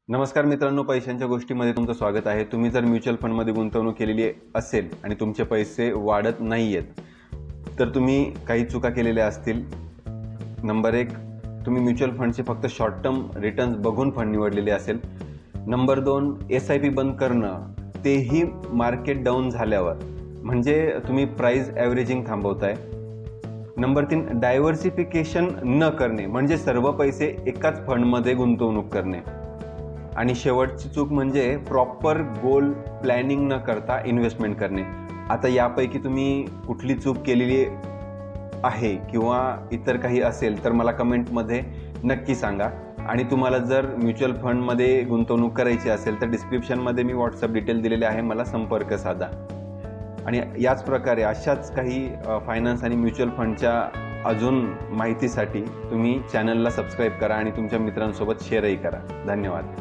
नमस्कार मित्रांनो, पैशांच्या गोष्टीमध्ये तुमचं स्वागत आहे। तुम्ही जर म्युच्युअल फंडमध्ये गुंतवणूक केलेली असेल आणि तुमचे पैसे वाढत नाहीयेत तर तुम्ही काही चुका केलेल्या असतील। नंबर 1, तुम्ही म्युच्युअल फंडचे फक्त शॉर्ट टर्म रिटर्न्स बघून फंड निवडलेले असेल। नंबर 2, SIP बंद करणं, तेही मार्केट डाऊन झाल्यावर, म्हणजे तुम्ही प्राइस ॲव्हरेजिंग थांबवताय। नंबर 3, डायव्हर्सिफिकेशन न करणे, म्हणजे सर्व पैसे एकाच फंडमध्ये गुंतवणूक करणे। आणि शेवटची चूक म्हणजे प्रॉपर गोल प्लॅनिंग न करता इन्व्हेस्टमेंट करणे। आता यापैकी तुम्ही कुठली चूक केलेली आहे किंवा इतर काही असेल तर मला कमेंटमध्ये नक्की सांगा। आणि तुम्हाला जर म्युच्युअल फंडमध्ये गुंतवणूक करायची असेल तर डिस्क्रिप्शनमध्ये मी व्हॉट्सअप डिटेल दिलेले आहे, मला संपर्क साधा। आणि याच प्रकारे अशाच काही फायनान्स आणि म्युच्युअल फंडच्या अजून माहितीसाठी तुम्ही चॅनलला सबस्क्राईब करा आणि तुमच्या मित्रांसोबत शेअरही करा। धन्यवाद।